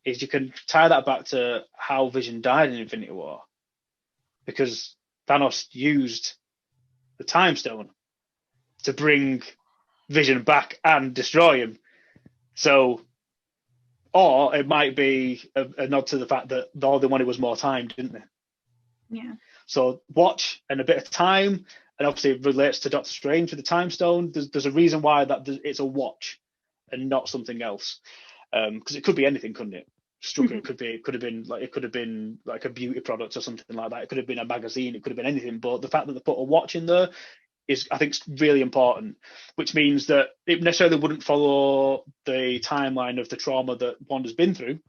is you can tie that back to how Vision died in Infinity War, because Thanos used the Time Stone to bring Vision back and destroy him. So, or it might be a nod to the fact that all they wanted was more time, didn't they? Yeah. So watch and a bit of time, and obviously it relates to Doctor Strange with the Time Stone. There's a reason why it's a watch and not something else, because it could be anything, couldn't it? Struck, it could have been like a beauty product or something like that. It could have been a magazine. It could have been anything. But the fact that they put a watch in there is, I think, really important, which means that it necessarily wouldn't follow the timeline of the trauma that Wanda's been through,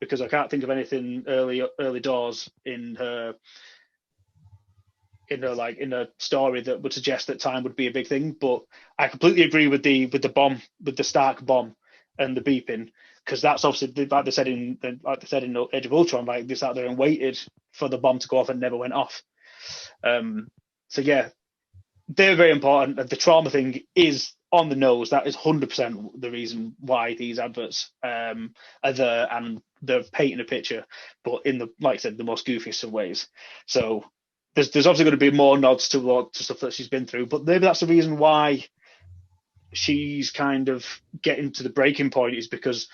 because I can't think of anything early doors in her story that would suggest that time would be a big thing. But I completely agree with the bomb, with the Stark bomb and the beeping, because that's obviously, like they said in Age of Ultron, like they sat there and waited for the bomb to go off and never went off. So yeah, they're very important. The trauma thing is on the nose. That is 100% the reason why these adverts are there, and they're painting a picture, but in the, like I said, the most goofiest of ways. So there's obviously going to be more nods to stuff that she's been through, but maybe that's the reason why she's kind of getting to the breaking point, is because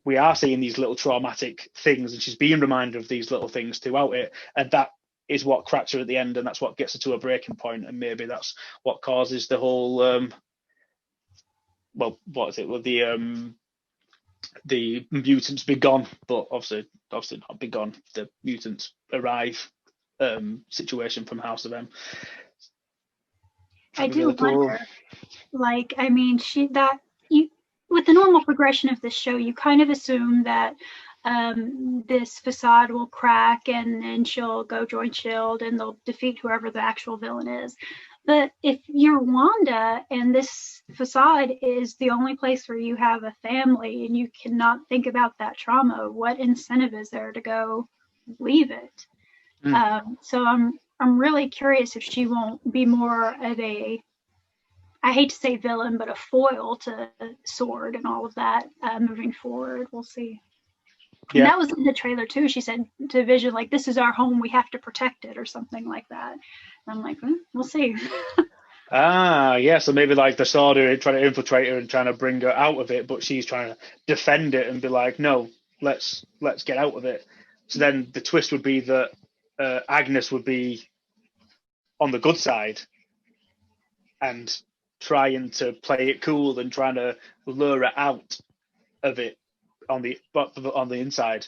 we are seeing these little traumatic things, and she's being reminded of these little things throughout it, and that is what cracks her at the end, and that's what gets her to a breaking point, and maybe that's what causes the whole the mutants be gone, but obviously not be gone. The mutants arrive situation from House of M. I do wonder, like, I mean, with the normal progression of this show, you kind of assume that this facade will crack and she'll go join SHIELD and they'll defeat whoever the actual villain is. But if you're Wanda and this facade is the only place where you have a family and you cannot think about that trauma, what incentive is there to go leave it? So I'm really curious if she won't be more of a, I hate to say villain, but a foil to Sword and all of that moving forward. We'll see. Yeah. And that was in the trailer too. She said to Vision, like, this is our home, we have to protect it, or something like that. And I'm like, we'll see. Yeah, so maybe like the Sword are trying to infiltrate her and trying to bring her out of it, but she's trying to defend it and be like, no, let's get out of it. So then the twist would be that Agnes would be on the good side and trying to play it cool and trying to lure her out of it on the inside.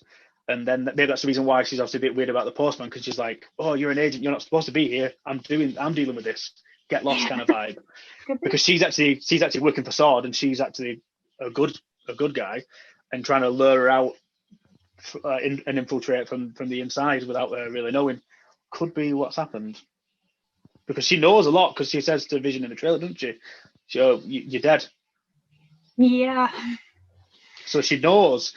And then maybe that's the reason why she's obviously a bit weird about the postman, because she's like, oh, you're an agent, you're not supposed to be here, I'm dealing with this, get lost kind of vibe. Because she's actually working for Sword, and she's actually a good guy, and trying to lure her out and infiltrate from the inside without her really knowing, could be what's happened. Because she knows a lot, because she says to Vision in the trailer, doesn't she? You're dead. Yeah. So she knows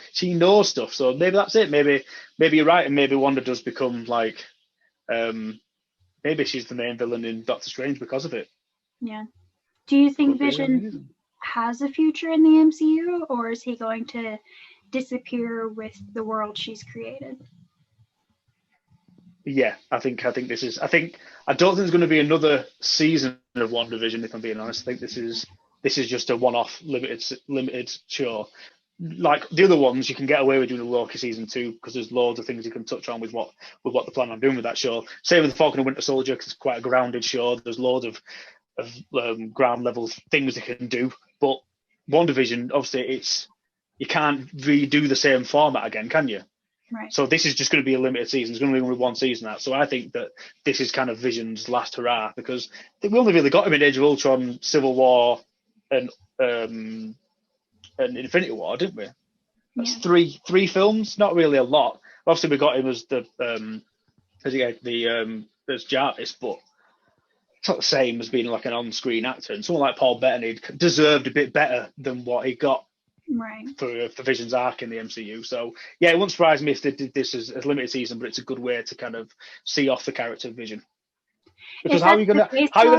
stuff. So maybe that's it. Maybe you're right, and maybe Wanda does become like, maybe she's the main villain in Doctor Strange because of it. Yeah. Do you think Vision has a future in the MCU, or is he going to disappear with the world she's created? Yeah, I don't think there's going to be another season of WandaVision, if I'm being honest. I think this is just a one-off limited show. Like the other ones, you can get away with doing a Loki season 2 because there's loads of things you can touch on with what they plan on doing with that show. Same with the Falcon and Winter Soldier, because it's quite a grounded show. There's loads of ground level things they can do. But WandaVision, obviously, you can't redo the same format again, can you? Right. So this is just going to be a limited season. It's going to be only one season out. So I think that this is kind of Vision's last hurrah, because we only really got him in Age of Ultron, Civil War, and Infinity War, didn't we? That's three films, not really a lot. Obviously, we got him as as Jarvis, but it's not the same as being like an on-screen actor. And someone like Paul Bettany deserved a bit better than what he got Right. for Vision's arc in the MCU. So yeah, it wouldn't surprise me if they did this as a limited season, but it's a good way to kind of see off the character of Vision. Because how are you gonna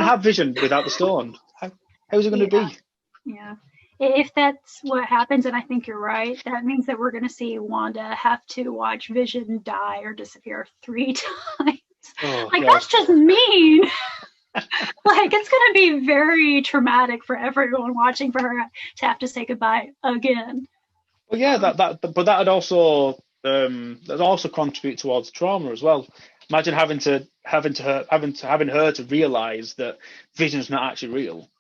have Vision without the stone? How is it gonna be? Yeah. If that's what happens, and I think you're right, that means that we're going to see Wanda have to watch Vision die or disappear 3 times. Oh, like, God. that's just mean. Like, it's going to be very traumatic for everyone watching for her to have to say goodbye again. Well, yeah, but that would also contribute towards trauma as well. Imagine having her to realize that Vision's not actually real.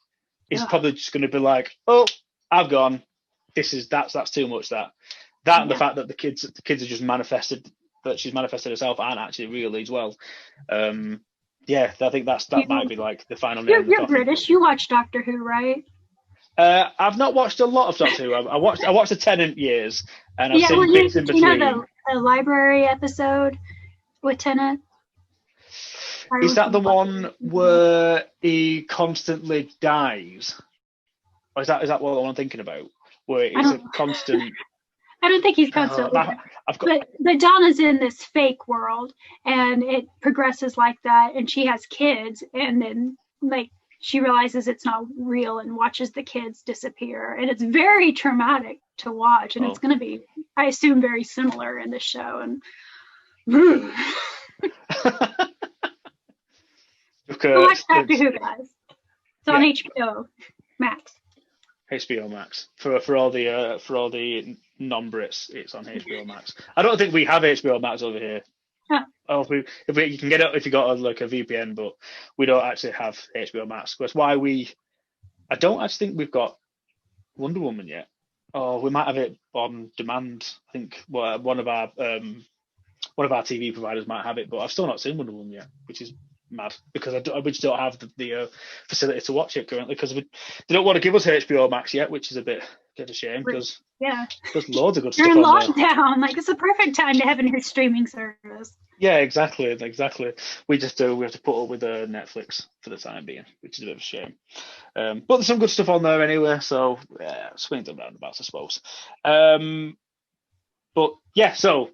It's probably just going to be like, oh, I've gone. That's too much. And the fact that the kids are just manifested, that she's manifested herself and actually real as well. Yeah, I think that might be like the final nail. You're British. You watch Doctor Who, right? I've not watched a lot of Doctor Who. I watched the Tennant years, and I've seen bits in between. You know the library episode with Tennant? Is that the one where he constantly dies? Or is that what I'm thinking about? Where it's a constant. I don't think he's constantly. But Donna's in this fake world, and it progresses like that, and she has kids, and then like she realizes it's not real and watches the kids disappear, and it's very traumatic to watch, and it's going to be, I assume, very similar in the show. And watch Doctor Who, guys. It's on HBO Max. HBO Max for all the non-Brits. It's on HBO Max. I don't think we have HBO Max over here. Huh. Oh, if you can get it if you got like a VPN, but we don't actually have HBO Max. That's why I don't actually think we've got Wonder Woman yet. Oh, we might have it on demand. I think one of our TV providers might have it, but I've still not seen Wonder Woman yet, which is mad because we just don't have the facility to watch it currently because they don't want to give us HBO Max yet, which is a bit of a shame because there's loads of good stuff on there. You're in lockdown, like it's a perfect time to have a new streaming service. Yeah, exactly. We have to put up with Netflix for the time being, which is a bit of a shame. But there's some good stuff on there anyway, so swings and roundabouts, I suppose. But yeah, so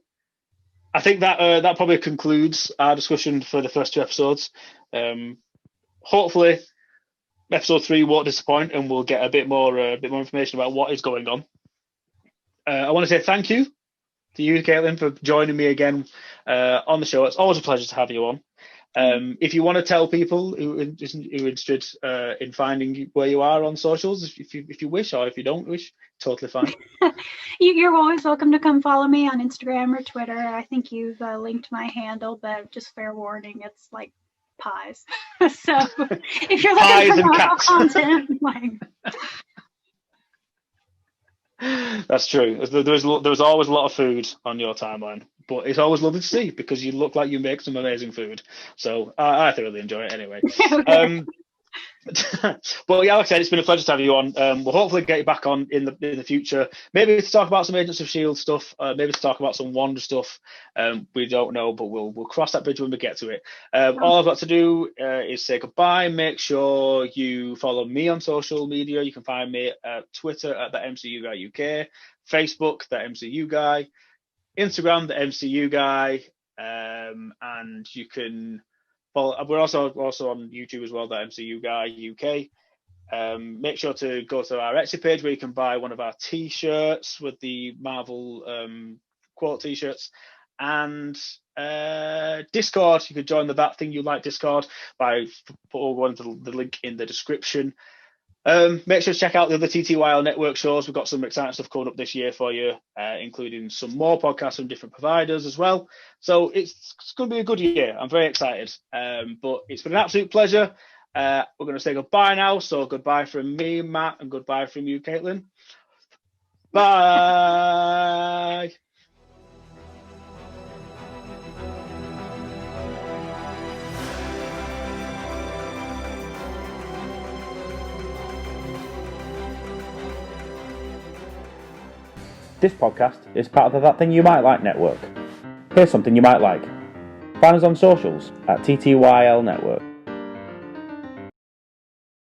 I think that probably concludes our discussion for the first 2 episodes. Hopefully, episode 3 won't disappoint, and we'll get a bit more information about what is going on. I want to say thank you to you, Caitlin, for joining me again on the show. It's always a pleasure to have you on. If you want to tell people who are interested in finding where you are on socials, if you wish, or if you don't wish, totally fine. You're always welcome to come follow me on Instagram or Twitter. I think you've linked my handle, but just fair warning, it's like pies. So if you're looking for more content, like. That's true. There's always a lot of food on your timeline, but it's always lovely to see because you look like you make some amazing food. So I thoroughly enjoy it anyway. Okay. But yeah, like I said, it's been a pleasure to have you on. We'll hopefully get you back on in the future. Maybe to talk about some Agents of S.H.I.E.L.D. stuff. Maybe to talk about some Wanda stuff. We don't know, but we'll cross that bridge when we get to it. All I've got to do is say goodbye. Make sure you follow me on social media. You can find me at Twitter at ThatMCUGuyUK, Facebook ThatMCU Guy, Instagram ThatMCU Guy, and you can. We're also on YouTube as well, ThatMCUGuyUK. Make sure to go to our Etsy page where you can buy one of our T-shirts with the Marvel quote T-shirts. And Discord, you can join the That Thing You Like Discord by going to the link in the description. Make sure to check out the other TTYL network shows. We've got some exciting stuff coming up this year for you, including some more podcasts from different providers as well. So it's going to be a good year. I'm very excited. But it's been an absolute pleasure. We're going to say goodbye now. So goodbye from me, Matt, and goodbye from you, Caitlin. Bye. This podcast is part of the That Thing You Might Like network. Here's something you might like. Find us on socials at TTYL Network.